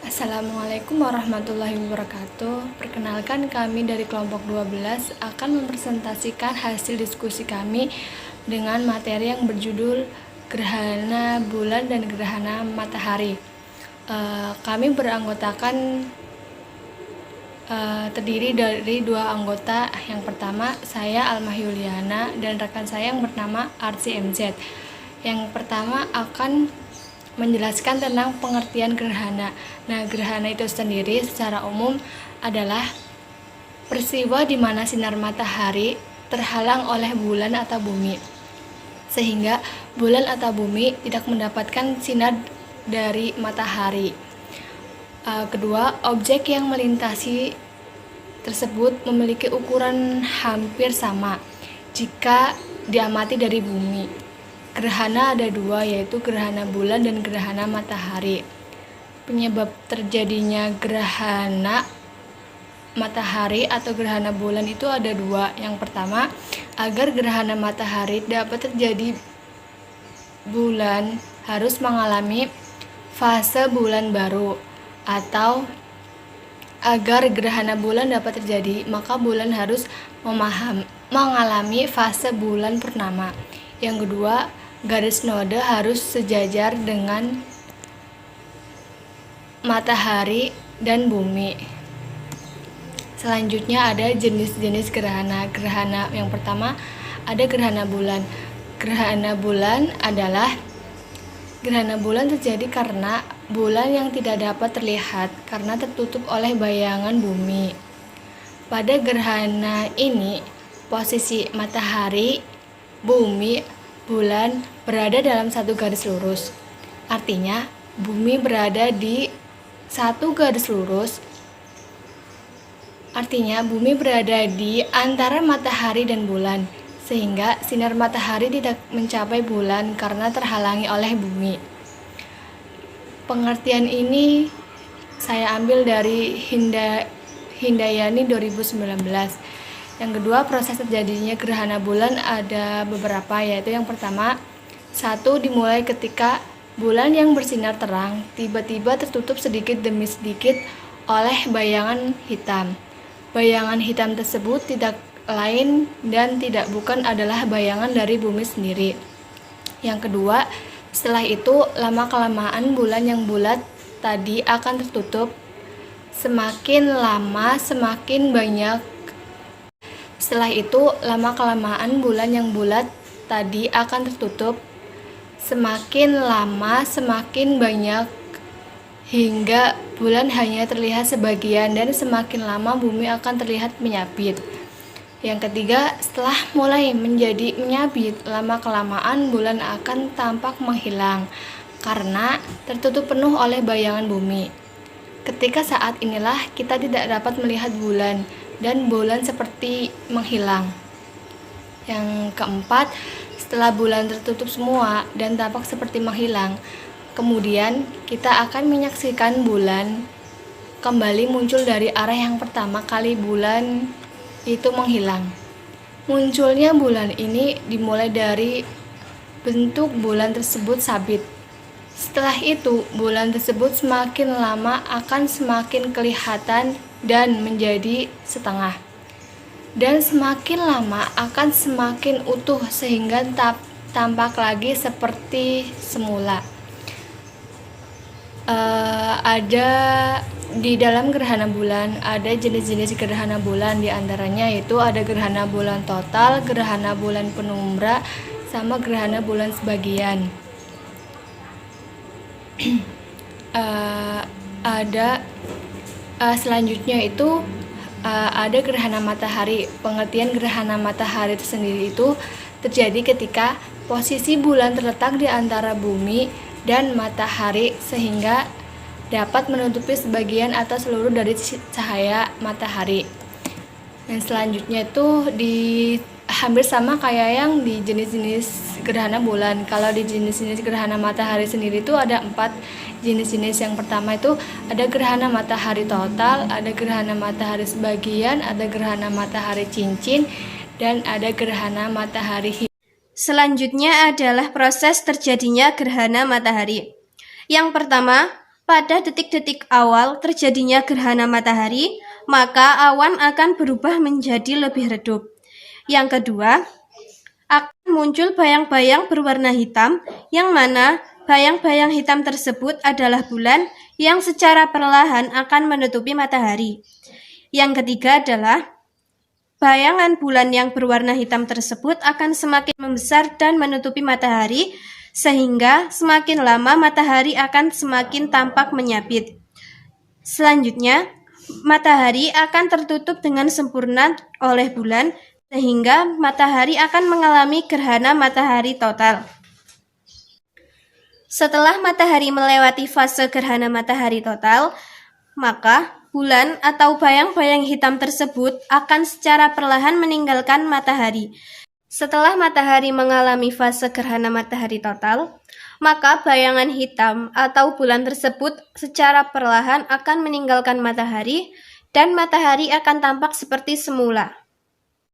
Assalamualaikum warahmatullahi wabarakatuh. Perkenalkan, kami dari kelompok 12 akan mempresentasikan hasil diskusi kami dengan materi yang berjudul Gerhana Bulan dan Gerhana Matahari. Kami beranggotakan terdiri dari dua anggota. Yang pertama, saya Almah Yuliana dan rekan saya yang bernama Arsi MZ. Yang pertama akan menjelaskan tentang pengertian gerhana. Nah, gerhana itu sendiri secara umum adalah peristiwa di mana sinar matahari terhalang oleh bulan atau bumi, sehingga bulan atau bumi tidak mendapatkan sinar dari matahari. Kedua, objek yang melintasi tersebut memiliki ukuran hampir sama jika diamati dari bumi. Gerhana ada dua, yaitu gerhana bulan dan gerhana matahari. Penyebab terjadinya gerhana matahari atau gerhana bulan itu ada dua. Yang pertama, agar gerhana matahari dapat terjadi, bulan harus mengalami fase bulan baru, atau agar gerhana bulan dapat terjadi, maka bulan harus mengalami fase bulan purnama. Yang kedua, garis node harus sejajar dengan matahari dan bumi. Selanjutnya ada jenis-jenis gerhana. Gerhana yang pertama ada gerhana bulan. Gerhana bulan adalah gerhana bulan terjadi karena bulan yang tidak dapat terlihat karena tertutup oleh bayangan bumi. Pada gerhana ini, posisi matahari, bumi, bulan berada dalam satu garis lurus. Artinya, bumi berada di satu garis lurus. Artinya, bumi berada di antara matahari dan bulan, sehingga sinar matahari tidak mencapai bulan karena terhalangi oleh bumi. Pengertian ini saya ambil dari Hindayani 2019. Yang kedua, proses terjadinya gerhana bulan ada beberapa, yaitu yang pertama, satu, dimulai ketika bulan yang bersinar terang tiba-tiba tertutup sedikit demi sedikit oleh bayangan hitam. Bayangan hitam tersebut tidak lain dan tidak bukan adalah bayangan dari bumi sendiri. Yang kedua, setelah itu lama-kelamaan bulan yang bulat tadi akan tertutup. Semakin lama semakin banyak. Setelah itu lama-kelamaan bulan yang bulat tadi akan tertutup. Semakin lama semakin banyak, hingga bulan hanya terlihat sebagian dan semakin lama bumi akan terlihat menyapit. Yang ketiga, setelah mulai menjadi menyapit, lama-kelamaan bulan akan tampak menghilang karena tertutup penuh oleh bayangan bumi. Ketika saat inilah kita tidak dapat melihat bulan dan bulan seperti menghilang. Yang keempat, setelah bulan tertutup semua dan tampak seperti menghilang, kemudian kita akan menyaksikan bulan kembali muncul dari arah yang pertama kali bulan itu menghilang. Munculnya bulan ini dimulai dari bentuk bulan tersebut sabit. Setelah itu, bulan tersebut semakin lama akan semakin kelihatan dan menjadi setengah. Dan semakin lama akan semakin utuh sehingga tampak lagi seperti semula. Ada di dalam gerhana bulan ada jenis-jenis gerhana bulan, diantaranya yaitu ada gerhana bulan total, gerhana bulan penumbra, sama gerhana bulan sebagian. Selanjutnya itu ada gerhana matahari. Pengertian gerhana matahari tersendiri itu terjadi ketika posisi bulan terletak di antara bumi dan matahari sehingga dapat menutupi sebagian atau seluruh dari cahaya matahari. Dan selanjutnya itu hampir sama kayak yang di jenis-jenis gerhana bulan. Kalau di jenis-jenis gerhana matahari sendiri itu ada 4 jenis-jenis. Yang pertama itu ada gerhana matahari total, ada gerhana matahari sebagian, ada gerhana matahari cincin, dan ada gerhana matahari. Selanjutnya adalah proses terjadinya gerhana matahari. Yang pertama, pada detik-detik awal terjadinya gerhana matahari, maka awan akan berubah menjadi lebih redup. Yang kedua, akan muncul bayang-bayang berwarna hitam, yang mana bayang-bayang hitam tersebut adalah bulan yang secara perlahan akan menutupi matahari. Yang ketiga adalah bayangan bulan yang berwarna hitam tersebut akan semakin membesar dan menutupi matahari, sehingga semakin lama matahari akan semakin tampak menyapit. Selanjutnya, matahari akan tertutup dengan sempurna oleh bulan, sehingga matahari akan mengalami gerhana matahari total. Setelah matahari melewati fase gerhana matahari total, maka bulan atau bayang-bayang hitam tersebut akan secara perlahan meninggalkan matahari. Setelah matahari mengalami fase gerhana matahari total, maka bayangan hitam atau bulan tersebut secara perlahan akan meninggalkan matahari dan matahari akan tampak seperti semula.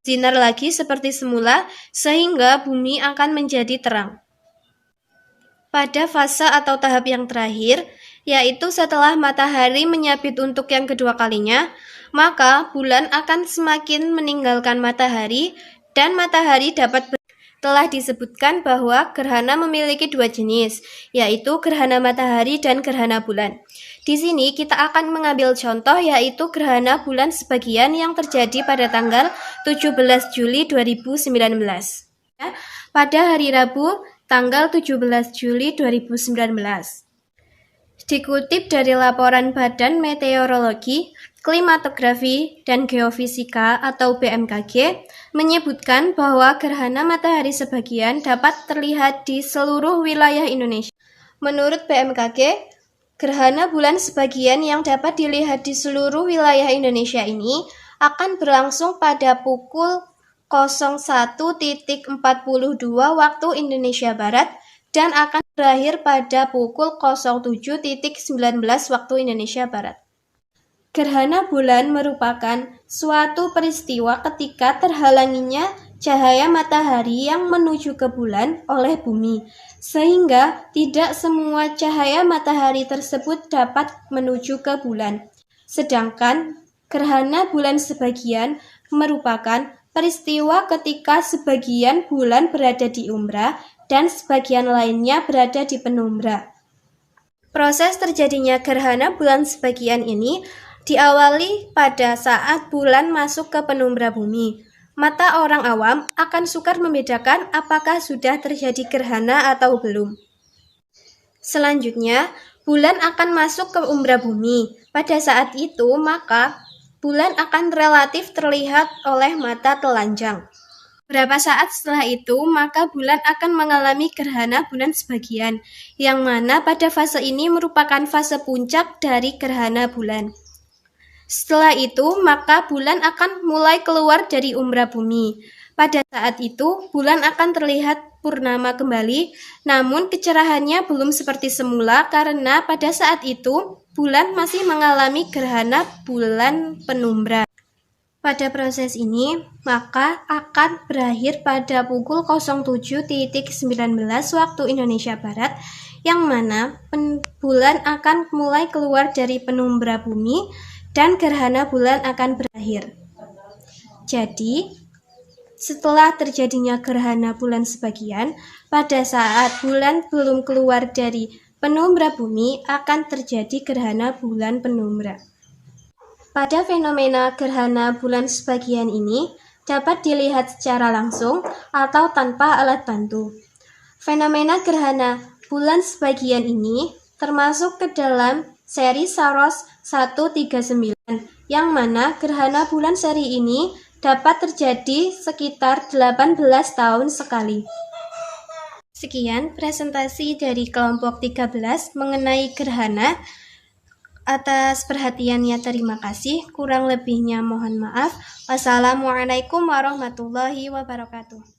Sinar lagi seperti semula sehingga bumi akan menjadi terang. Pada fase atau tahap yang terakhir, yaitu setelah matahari menyapit untuk yang kedua kalinya, maka bulan akan semakin meninggalkan matahari dan matahari dapat telah disebutkan bahwa gerhana memiliki dua jenis, yaitu gerhana matahari dan gerhana bulan. Di sini kita akan mengambil contoh yaitu gerhana bulan sebagian yang terjadi pada tanggal 17 Juli 2019. Pada hari Rabu, tanggal 17 Juli 2019. Dikutip dari laporan Badan Meteorologi, Klimatografi, dan Geofisika atau BMKG, menyebutkan bahwa gerhana matahari sebagian dapat terlihat di seluruh wilayah Indonesia. Menurut BMKG, gerhana bulan sebagian yang dapat dilihat di seluruh wilayah Indonesia ini akan berlangsung pada pukul 01.42 waktu Indonesia Barat dan akan berakhir pada pukul 07.19 waktu Indonesia Barat. Gerhana bulan merupakan suatu peristiwa ketika terhalanginya cahaya matahari yang menuju ke bulan oleh bumi, sehingga tidak semua cahaya matahari tersebut dapat menuju ke bulan. Sedangkan gerhana bulan sebagian merupakan peristiwa ketika sebagian bulan berada di umbra dan sebagian lainnya berada di penumbra. Proses terjadinya gerhana bulan sebagian ini diawali pada saat bulan masuk ke penumbra bumi. Mata orang awam akan sukar membedakan apakah sudah terjadi gerhana atau belum. Selanjutnya, bulan akan masuk ke umbra bumi. Pada saat itu, maka bulan akan relatif terlihat oleh mata telanjang. Beberapa saat setelah itu, maka bulan akan mengalami gerhana bulan sebagian, yang mana pada fase ini merupakan fase puncak dari gerhana bulan. Setelah itu, maka bulan akan mulai keluar dari umbra bumi. Pada saat itu, bulan akan terlihat purnama kembali, namun kecerahannya belum seperti semula karena pada saat itu, bulan masih mengalami gerhana bulan penumbra. Pada proses ini, maka akan berakhir pada pukul 07.19 waktu Indonesia Barat, yang mana bulan akan mulai keluar dari penumbra bumi, dan gerhana bulan akan berakhir. Jadi, setelah terjadinya gerhana bulan sebagian, pada saat bulan belum keluar dari penumbra bumi, akan terjadi gerhana bulan penumbra. Pada fenomena gerhana bulan sebagian ini, dapat dilihat secara langsung atau tanpa alat bantu. Fenomena gerhana bulan sebagian ini termasuk ke dalam seri Saros 139, yang mana gerhana bulan seri ini dapat terjadi sekitar 18 tahun sekali. Sekian presentasi dari kelompok 13 mengenai gerhana. Atas perhatiannya terima kasih, kurang lebihnya mohon maaf. Wassalamualaikum warahmatullahi wabarakatuh.